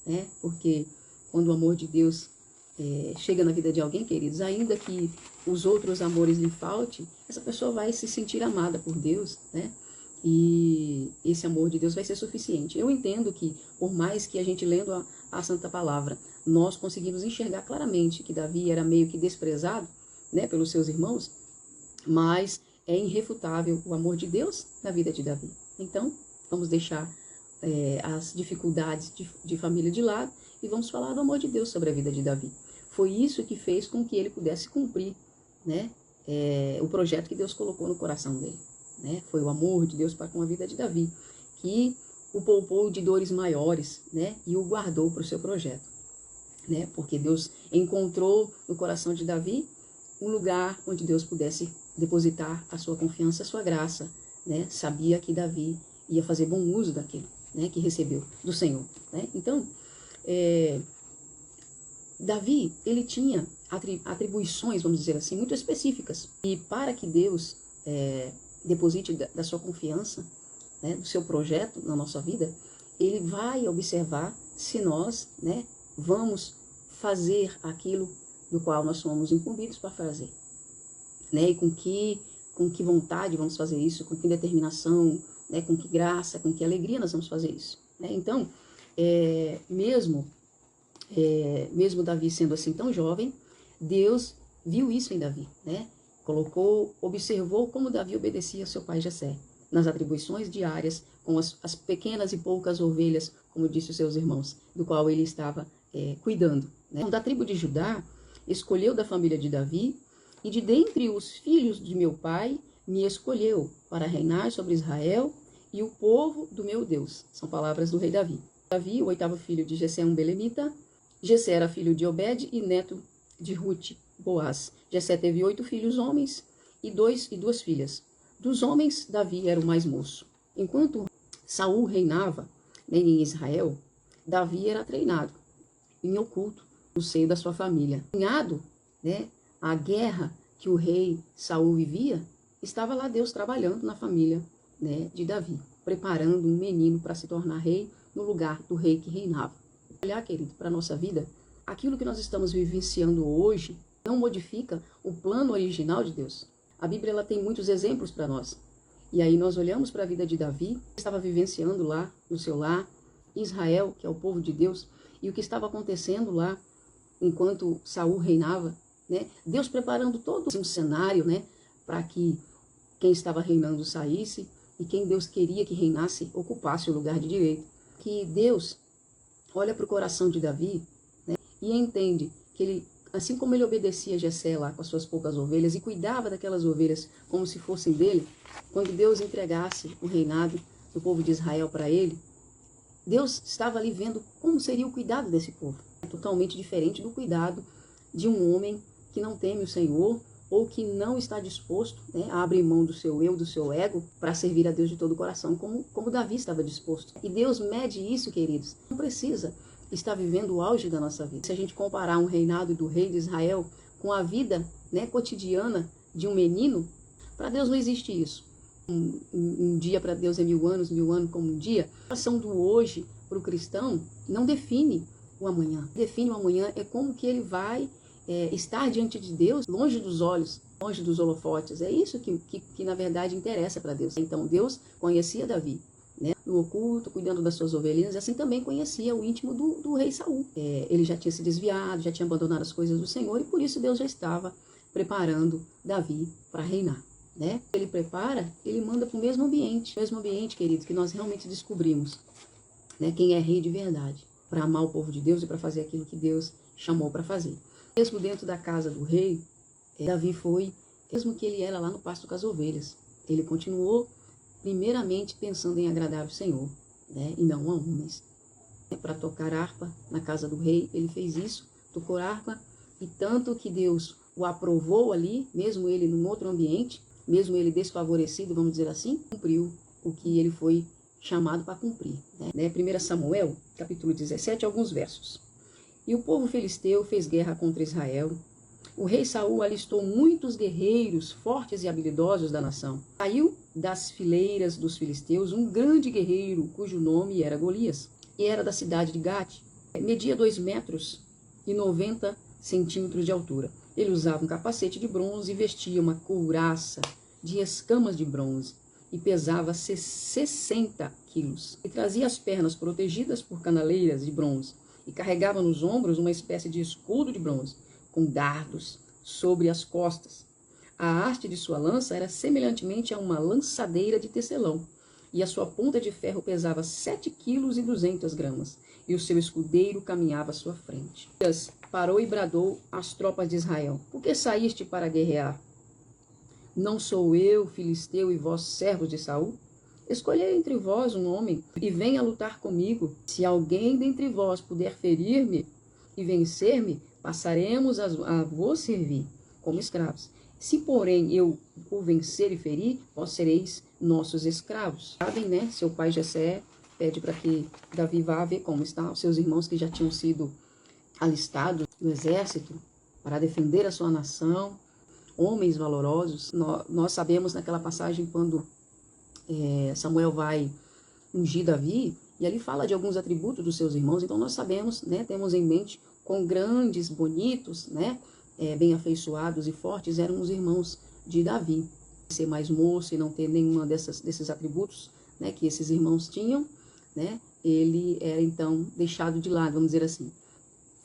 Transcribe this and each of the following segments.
né? Porque quando o amor de Deus chega na vida de alguém, queridos, ainda que os outros amores lhe faltem, essa pessoa vai se sentir amada por Deus, né? E esse amor de Deus vai ser suficiente. Eu entendo que, por mais que a gente lendo a Santa Palavra, nós conseguimos enxergar claramente que Davi era meio que desprezado, né, pelos seus irmãos, mas é irrefutável o amor de Deus na vida de Davi. Então, vamos deixar as dificuldades de família de lado e vamos falar do amor de Deus sobre a vida de Davi. Foi isso que fez com que ele pudesse cumprir, né, o projeto que Deus colocou no coração dele. Né? Foi o amor de Deus para com a vida de Davi, que o poupou de dores maiores, né, e o guardou para o seu projeto. Né? Porque Deus encontrou no coração de Davi um lugar onde Deus pudesse depositar a sua confiança, a sua graça. Né? Sabia que Davi ia fazer bom uso daquilo, né, que recebeu do Senhor. Né? Então, Davi, ele tinha atribuições, vamos dizer assim, muito específicas. E para que Deus deposite da sua confiança, né, do seu projeto na nossa vida, ele vai observar se nós, né, vamos fazer aquilo do qual nós somos incumbidos para fazer. Né, e com que vontade vamos fazer isso, com que determinação, né, com que graça, com que alegria nós vamos fazer isso. Né? Então, mesmo Davi sendo assim tão jovem, Deus viu isso em Davi, né? Observou como Davi obedecia a seu pai Jessé, nas atribuições diárias, com as pequenas e poucas ovelhas, como disse os seus irmãos, do qual ele estava cuidando. Né? Então, da tribo de Judá, escolheu da família de Davi, e de dentre os filhos de meu pai, me escolheu para reinar sobre Israel e o povo do meu Deus. São palavras do rei Davi. Davi, o 8º filho de Jessé, um belemita. Jessé era filho de Obed e neto de Rute, Boaz. Jessé teve 8 filhos homens e 2 filhas. Dos homens, Davi era o mais moço. Enquanto Saul reinava, né, em Israel, Davi era treinado em oculto no seio da sua família. Alinhado, né, a guerra que o rei Saul vivia, estava lá Deus trabalhando na família, né, de Davi, preparando um menino para se tornar rei no lugar do rei que reinava. Olhar, querido, para a nossa vida, aquilo que nós estamos vivenciando hoje não modifica o plano original de Deus. A Bíblia ela tem muitos exemplos para nós. E aí nós olhamos para a vida de Davi, que estava vivenciando lá no seu lar, Israel, que é o povo de Deus, e o que estava acontecendo lá enquanto Saul reinava, né? Deus preparando todo um cenário, né, para que quem estava reinando saísse e quem Deus queria que reinasse ocupasse o lugar de direito. Que Deus olha para o coração de Davi, né, e entende que ele, assim como ele obedecia a Jessé lá com as suas poucas ovelhas e cuidava daquelas ovelhas como se fossem dele, quando Deus entregasse o reinado do povo de Israel para ele, Deus estava ali vendo como seria o cuidado desse povo. É totalmente diferente do cuidado de um homem que não teme o Senhor ou que não está disposto, né, a abrir mão do seu eu, do seu ego, para servir a Deus de todo o coração, como Davi estava disposto. E Deus mede isso, queridos. Não precisa estar vivendo o auge da nossa vida. Se a gente comparar um reinado do rei de Israel com a vida, né, cotidiana de um menino, para Deus não existe isso. Um dia para Deus é 1000 anos como um dia. A ação do hoje para o cristão não define o amanhã. Define o amanhã é como que ele vai estar diante de Deus, longe dos olhos, longe dos holofotes. É isso que na verdade interessa para Deus. Então Deus conhecia Davi, né, no oculto, cuidando das suas ovelhinhas, e assim também conhecia o íntimo do rei Saul. Ele já tinha se desviado, já tinha abandonado as coisas do Senhor, e por isso Deus já estava preparando Davi para reinar. Né? Ele prepara, ele manda para o mesmo ambiente, querido, que nós realmente descobrimos, né, quem é rei de verdade, para amar o povo de Deus e para fazer aquilo que Deus chamou para fazer. Mesmo dentro da casa do rei, Davi foi, mesmo que ele era lá no pasto com as ovelhas, ele continuou primeiramente pensando em agradar o Senhor, né, e não a homens. Para tocar harpa na casa do rei, ele fez isso, tocou harpa, e tanto que Deus o aprovou ali, mesmo ele num outro ambiente, mesmo ele desfavorecido, vamos dizer assim, cumpriu o que ele foi chamado para cumprir. Né? 1 Samuel, capítulo 17, alguns versos. E o povo filisteu fez guerra contra Israel. O rei Saul alistou muitos guerreiros fortes e habilidosos da nação. Saiu das fileiras dos filisteus um grande guerreiro, cujo nome era Golias, e era da cidade de Gate. Media 2,90 metros de altura. Ele usava um capacete de bronze e vestia uma couraça de escamas de bronze e pesava 60 quilos. E trazia as pernas protegidas por canaleiras de bronze e carregava nos ombros uma espécie de escudo de bronze com dardos sobre as costas. A haste de sua lança era semelhantemente a uma lançadeira de tecelão, e a sua ponta de ferro pesava 7,2 kg, e o seu escudeiro caminhava à sua frente. Elias parou e bradou às tropas de Israel: por que saíste para guerrear? Não sou eu, filisteu, e vós, servos de Saul? Escolhei entre vós um homem, e venha lutar comigo. Se alguém dentre vós puder ferir-me e vencer-me, passaremos a vos servir como escravos. Se, porém, eu o vencer e ferir, vós sereis nossos escravos. Sabem, né? Seu pai Jessé pede para que Davi vá ver como estão os seus irmãos que já tinham sido alistados no exército para defender a sua nação, homens valorosos. Nós sabemos naquela passagem quando Samuel vai ungir Davi, e ali fala de alguns atributos dos seus irmãos, então nós sabemos, né? Temos em mente quão grandes, bonitos, né? Bem afeiçoados e fortes eram os irmãos de Davi. Ser mais moço e não ter nenhuma desses atributos, né, que esses irmãos tinham, né, ele era então deixado de lado, vamos dizer assim,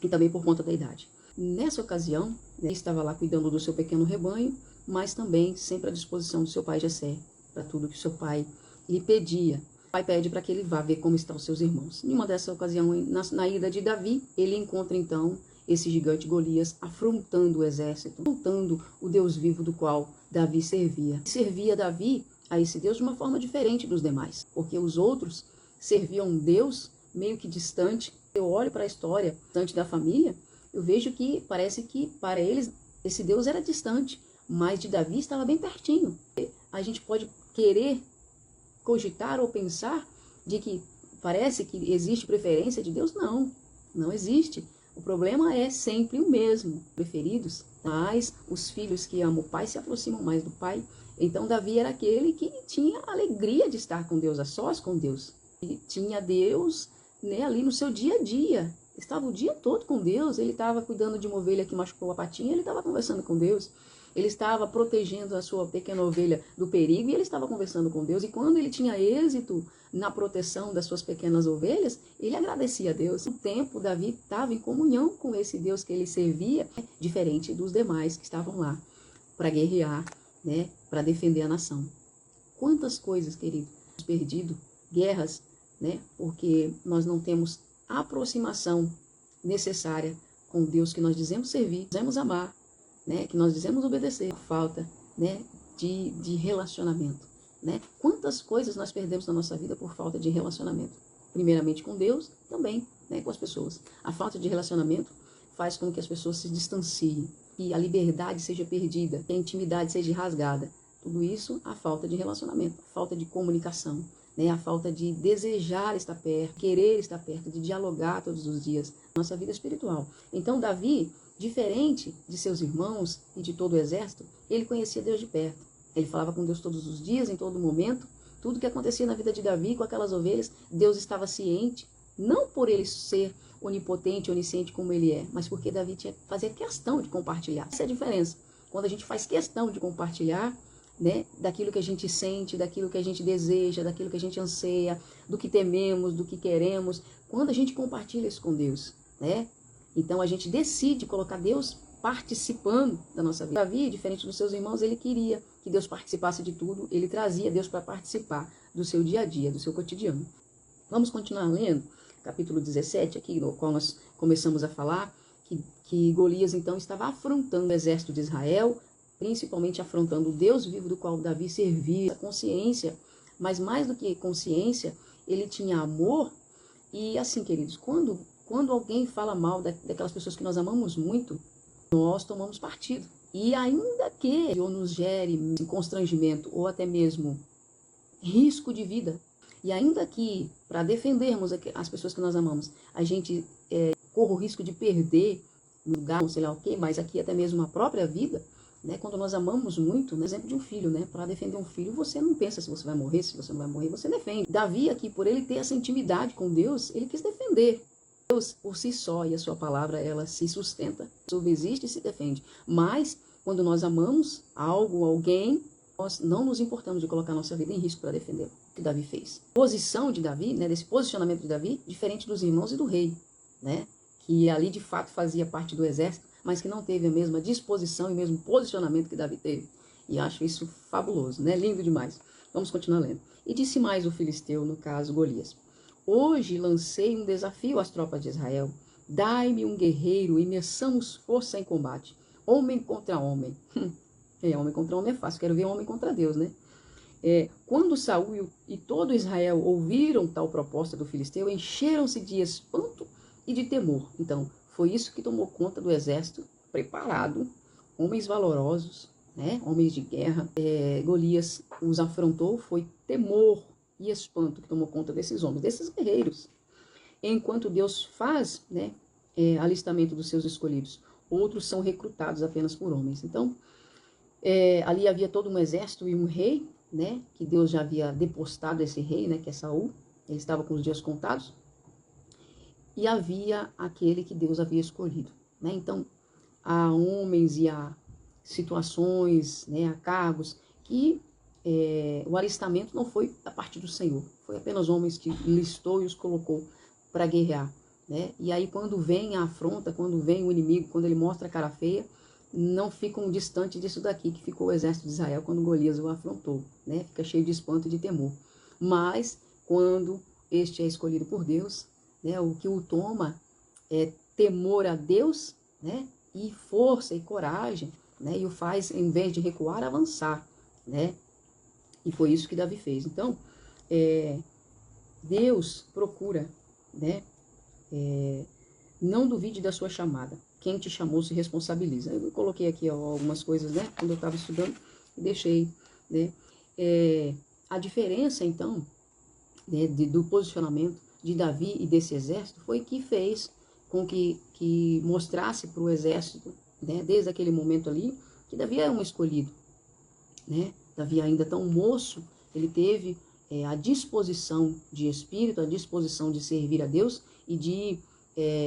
e também por conta da idade. Nessa ocasião, né, ele estava lá cuidando do seu pequeno rebanho, mas também sempre à disposição do seu pai Jessé, para tudo que seu pai lhe pedia. O pai pede para que ele vá ver como estão os seus irmãos. Em uma dessa ocasião, na ida de Davi, ele encontra então esse gigante Golias afrontando o exército, afrontando o Deus vivo do qual Davi servia. Servia Davi a esse Deus de uma forma diferente dos demais, porque os outros serviam um Deus meio que distante. Eu olho para a história distante da família, eu vejo que parece que para eles esse Deus era distante, mas de Davi estava bem pertinho. A gente pode querer cogitar ou pensar de que parece que existe preferência de Deus. Não, não existe. O problema é sempre o mesmo. Preferidos, mas os filhos que amam o pai se aproximam mais do pai. Então Davi era aquele que tinha a alegria de estar com Deus, a sós com Deus. E tinha Deus, né, ali no seu dia a dia. Estava o dia todo com Deus. Ele estava cuidando de uma ovelha que machucou a patinha, ele estava conversando com Deus. Ele estava protegendo a sua pequena ovelha do perigo e ele estava conversando com Deus. E quando ele tinha êxito na proteção das suas pequenas ovelhas, ele agradecia a Deus. No tempo, Davi estava em comunhão com esse Deus que ele servia, diferente dos demais que estavam lá para guerrear, né, para defender a nação. Quantas coisas, querido, perdido, guerras, né, porque nós não temos a aproximação necessária com o Deus que nós dizemos servir, dizemos amar, né, que nós dizemos obedecer, falta, né, de relacionamento, né? Quantas coisas nós perdemos na nossa vida por falta de relacionamento? Primeiramente com Deus, também, né, com as pessoas. A falta de relacionamento faz com que as pessoas se distanciem, que a liberdade seja perdida, que a intimidade seja rasgada. Tudo isso, a falta de relacionamento, a falta de comunicação, né, a falta de desejar estar perto, querer estar perto, de dialogar todos os dias, nossa vida espiritual. Então, Davi, diferente de seus irmãos e de todo o exército, ele conhecia Deus de perto. Ele falava com Deus todos os dias, em todo momento. Tudo que acontecia na vida de Davi com aquelas ovelhas, Deus estava ciente. Não por ele ser onipotente, onisciente como ele é, mas porque Davi fazia questão de compartilhar. Essa é a diferença. Quando a gente faz questão de compartilhar, né, daquilo que a gente sente, daquilo que a gente deseja, daquilo que a gente anseia, do que tememos, do que queremos, quando a gente compartilha isso com Deus, né? Então a gente decide colocar Deus participando da nossa vida. Davi, diferente dos seus irmãos, ele queria que Deus participasse de tudo, ele trazia Deus para participar do seu dia a dia, do seu cotidiano. Vamos continuar lendo, capítulo 17, aqui, no qual nós começamos a falar, que Golias então estava afrontando o exército de Israel, principalmente afrontando o Deus vivo do qual Davi servia, consciência, mas mais do que consciência, ele tinha amor. E assim, queridos, quando alguém fala mal daquelas pessoas que nós amamos muito, nós tomamos partido. E ainda que nos gere constrangimento ou até mesmo risco de vida, e ainda que para defendermos as pessoas que nós amamos, a gente corra o risco de perder um lugar, sei lá o quê, mas aqui até mesmo a própria vida, né? Quando nós amamos muito, no exemplo de um filho, né? Para defender um filho, você não pensa se você vai morrer, se você não vai morrer, você defende. Davi aqui, por ele ter essa intimidade com Deus, ele quis defender Deus, por si só, e a sua palavra, ela se sustenta, subsiste e se defende. Mas, quando nós amamos algo, alguém, nós não nos importamos de colocar nossa vida em risco para defendê-lo. O que Davi fez. Posição de Davi, né, desse posicionamento de Davi, diferente dos irmãos e do rei, né, que ali de fato fazia parte do exército, mas que não teve a mesma disposição e o mesmo posicionamento que Davi teve. E acho isso fabuloso, né, lindo demais. Vamos continuar lendo. E disse mais o filisteu, no caso Golias: hoje lancei um desafio às tropas de Israel. Dai-me um guerreiro e meçamos força em combate. Homem contra homem. Homem contra homem é fácil. Quero ver homem contra Deus, né? Quando Saul e todo Israel ouviram tal proposta do filisteu, encheram-se de espanto e de temor. Então, foi isso que tomou conta do exército preparado, homens valorosos, né? Homens de guerra. Golias os afrontou, foi temor e espanto que tomou conta desses homens, desses guerreiros. Enquanto Deus faz, né, alistamento dos seus escolhidos, outros são recrutados apenas por homens. Então, ali havia todo um exército e um rei, né, que Deus já havia depostado esse rei, né, que é Saul. Ele estava com os dias contados. E havia aquele que Deus havia escolhido, né? Então, há homens e há situações, né, há cargos que o alistamento não foi a partir do Senhor. Foi apenas homens que listou e os colocou para guerrear, né? E aí quando vem a afronta, quando vem o inimigo, quando ele mostra a cara feia, não ficam distante disso daqui que ficou o exército de Israel quando Golias o afrontou, né? Fica cheio de espanto e de temor. Mas quando este é escolhido por Deus, né, o que o toma é temor a Deus, né, e força e coragem, né, e o faz, em vez de recuar, avançar, né? E foi isso que Davi fez. Então, Deus procura, né, não duvide da sua chamada. Quem te chamou se responsabiliza. Eu coloquei aqui algumas coisas, né, quando eu estava estudando, e deixei, né. A diferença, então, né, do posicionamento de Davi e desse exército foi que fez com que mostrasse para o exército, né, desde aquele momento ali, que Davi era um escolhido, né? Davi ainda tão moço, ele teve a disposição de espírito, a disposição de servir a Deus e de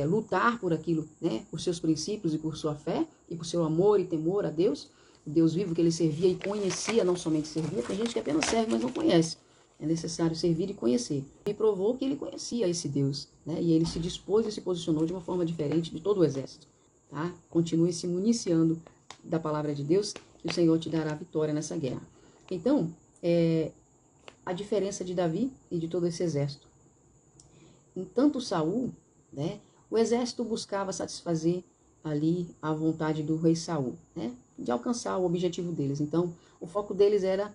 lutar por aquilo, né, por seus princípios e por sua fé e por seu amor e temor a Deus, o Deus vivo que ele servia e conhecia, não somente servia. Tem gente que apenas serve, mas não conhece. É necessário servir e conhecer. E provou que ele conhecia esse Deus, né? E ele se dispôs e se posicionou de uma forma diferente de todo o exército. Tá? Continue se municiando da palavra de Deus, que o Senhor te dará vitória nessa guerra. Então, a diferença de Davi e de todo esse exército. Em tanto Saul, né, o exército buscava satisfazer ali a vontade do rei Saul, né, de alcançar o objetivo deles. Então, o foco deles era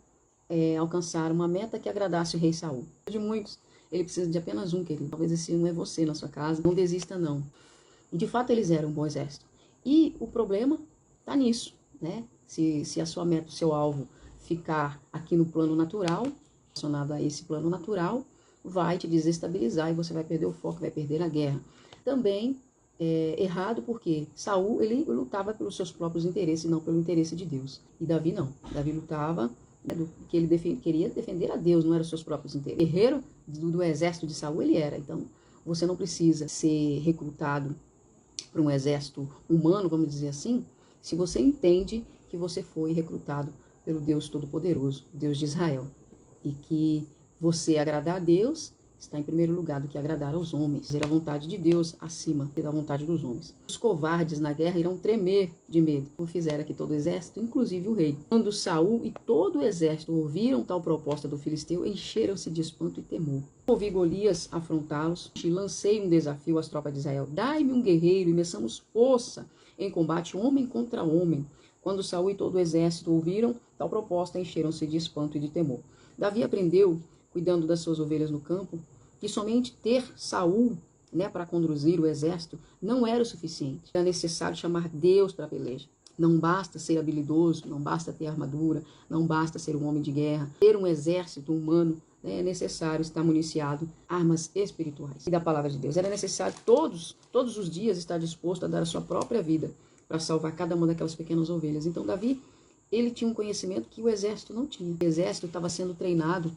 alcançar uma meta que agradasse o rei Saul. De muitos, ele precisa de apenas um, querido. Talvez esse um é você na sua casa. Não desista, não. E de fato, eles eram um bom exército. E o problema está nisso, né? Se a sua meta, o seu alvo, ficar aqui no plano natural, relacionado a esse plano natural, vai te desestabilizar e você vai perder o foco, vai perder a guerra. Também errado porque Saul, ele lutava pelos seus próprios interesses e não pelo interesse de Deus. E Davi não. Davi lutava que ele queria defender a Deus, não eram os seus próprios interesses. Guerreiro do exército de Saul ele era. Então, você não precisa ser recrutado para um exército humano, vamos dizer assim, se você entende que você foi recrutado pelo Deus Todo-Poderoso, Deus de Israel, e que você agradar a Deus está em primeiro lugar do que agradar aos homens, fazer a vontade de Deus acima da vontade dos homens. Os covardes na guerra irão tremer de medo, como fizeram aqui todo o exército, inclusive o rei. Quando Saul e todo o exército ouviram tal proposta do filisteu, encheram-se de espanto e temor. Ouvi Golias afrontá-los, e lancei um desafio às tropas de Israel. Dai-me um guerreiro e meçamos força em combate, homem contra homem. Quando Saul e todo o exército ouviram tal proposta, encheram-se de espanto e de temor. Davi aprendeu, cuidando das suas ovelhas no campo, que somente ter Saul, né, para conduzir o exército não era o suficiente. Era necessário chamar Deus para a peleja. Não basta ser habilidoso, não basta ter armadura, não basta ser um homem de guerra. Ter um exército humano, né, é necessário estar municiado armas espirituais. E da palavra de Deus. Era necessário todos os dias estar disposto a dar a sua própria vida para salvar cada uma daquelas pequenas ovelhas. Então Davi, ele tinha um conhecimento que o exército não tinha. O exército estava sendo treinado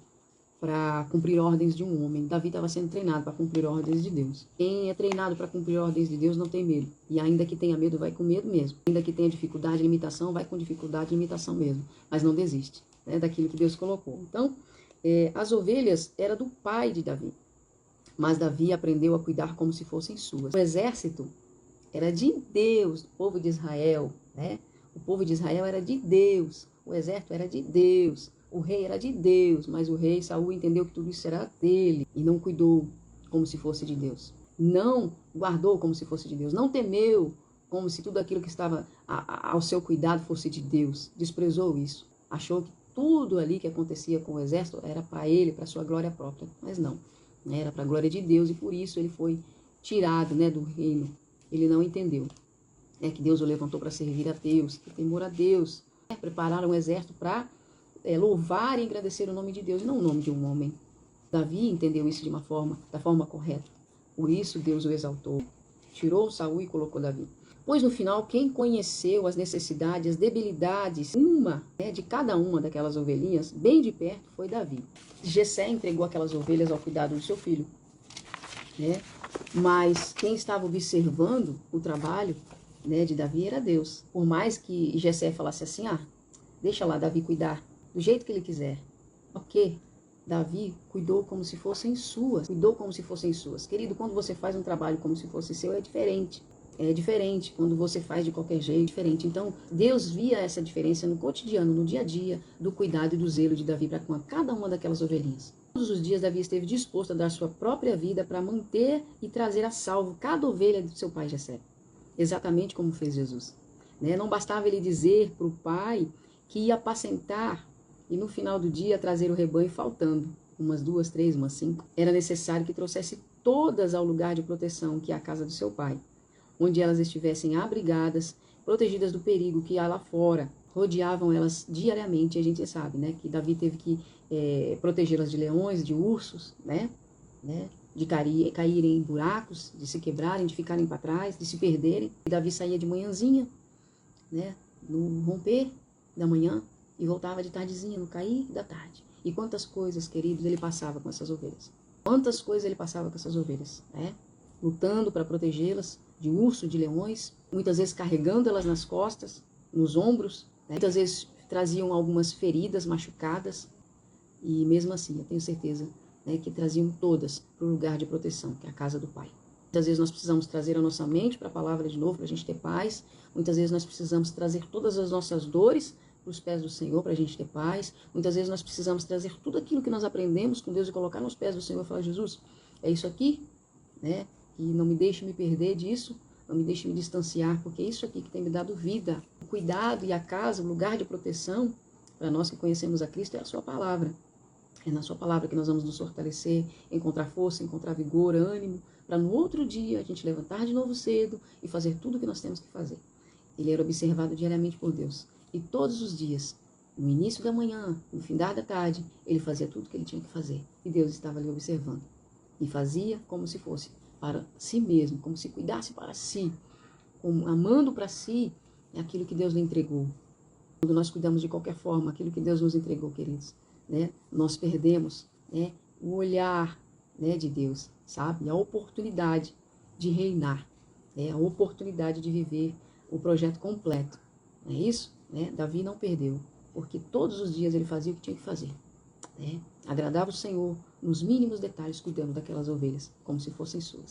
para cumprir ordens de um homem. Davi estava sendo treinado para cumprir ordens de Deus. Quem é treinado para cumprir ordens de Deus não tem medo. E ainda que tenha medo, vai com medo mesmo. Ainda que tenha dificuldade, limitação, vai com dificuldade, limitação mesmo. Mas não desiste, né, daquilo que Deus colocou. Então, as ovelhas eram do pai de Davi. Mas Davi aprendeu a cuidar como se fossem suas. O exército era de Deus, o povo de Israel, né? O povo de Israel era de Deus. O exército era de Deus. O rei era de Deus, mas o rei Saul entendeu que tudo isso era dele e não cuidou como se fosse de Deus. Não guardou como se fosse de Deus. Não temeu como se tudo aquilo que estava ao seu cuidado fosse de Deus. Desprezou isso. Achou que tudo ali que acontecia com o exército era para ele, para sua glória própria. Mas não. Era para a glória de Deus e por isso ele foi tirado, né, do reino. Ele não entendeu que Deus o levantou para servir a Deus, que temor a Deus. Prepararam um exército para louvar e engrandecer o nome de Deus, não o nome de um homem. Davi entendeu isso da forma correta. Por isso Deus o exaltou, tirou Saul e colocou Davi. Pois no final, quem conheceu as necessidades, as debilidades, de cada uma daquelas ovelhinhas, bem de perto, foi Davi. Jessé entregou aquelas ovelhas ao cuidado do seu filho, né? Mas quem estava observando o trabalho, né, de Davi era Deus. Por mais que Jessé falasse assim, deixa lá Davi cuidar do jeito que ele quiser. Ok, Davi cuidou como se fossem suas. Querido, quando você faz um trabalho como se fosse seu, é diferente. É diferente quando você faz de qualquer jeito, diferente. Então, Deus via essa diferença no cotidiano, no dia a dia, do cuidado e do zelo de Davi para com cada uma daquelas ovelhinhas. Todos os dias, Davi esteve disposto a dar sua própria vida para manter e trazer a salvo cada ovelha do seu pai Jessé. Exatamente como fez Jesus. Não bastava ele dizer para o pai que ia apacentar e no final do dia trazer o rebanho faltando, umas 2, 3, umas 5. Era necessário que trouxesse todas ao lugar de proteção, que é a casa do seu pai, onde elas estivessem abrigadas, protegidas do perigo que há lá fora. Rodeavam elas diariamente, a gente sabe, né, que Davi teve que protegê-las de leões, de ursos, de caírem em buracos, de se quebrarem, de ficarem para trás, de se perderem. E Davi saía de manhãzinha, no romper da manhã, e voltava de tardezinha, no cair da tarde. E quantas coisas, queridos, ele passava com essas ovelhas. Quantas coisas ele passava com essas ovelhas, lutando para protegê-las de urso, de leões, muitas vezes carregando elas nas costas, nos ombros, muitas vezes traziam algumas feridas, machucadas, e mesmo assim, eu tenho certeza, que traziam todas para o lugar de proteção, que é a casa do Pai. Muitas vezes nós precisamos trazer a nossa mente para a palavra de novo, para a gente ter paz. Muitas vezes nós precisamos trazer todas as nossas dores para os pés do Senhor, para a gente ter paz. Muitas vezes nós precisamos trazer tudo aquilo que nós aprendemos com Deus e colocar nos pés do Senhor e falar, Jesus, é isso aqui, e não me deixe me perder disso, não me deixe me distanciar, porque é isso aqui que tem me dado vida. O cuidado e a casa, o lugar de proteção, para nós que conhecemos a Cristo, é a sua palavra. É na sua palavra que nós vamos nos fortalecer, encontrar força, encontrar vigor, ânimo, para no outro dia a gente levantar de novo cedo e fazer tudo o que nós temos que fazer. Ele era observado diariamente por Deus. E todos os dias, no início da manhã, no fim da tarde, ele fazia tudo o que ele tinha que fazer. E Deus estava ali observando. E fazia como se fosse para si mesmo, como se cuidasse para si, como amando para si aquilo que Deus lhe entregou. Quando nós cuidamos de qualquer forma aquilo que Deus nos entregou, queridos, nós perdemos o olhar de Deus, sabe? A oportunidade de reinar, a oportunidade de viver o projeto completo. Não é isso? Davi não perdeu, porque todos os dias ele fazia o que tinha que fazer. Agradava o Senhor nos mínimos detalhes, cuidando daquelas ovelhas, como se fossem suas.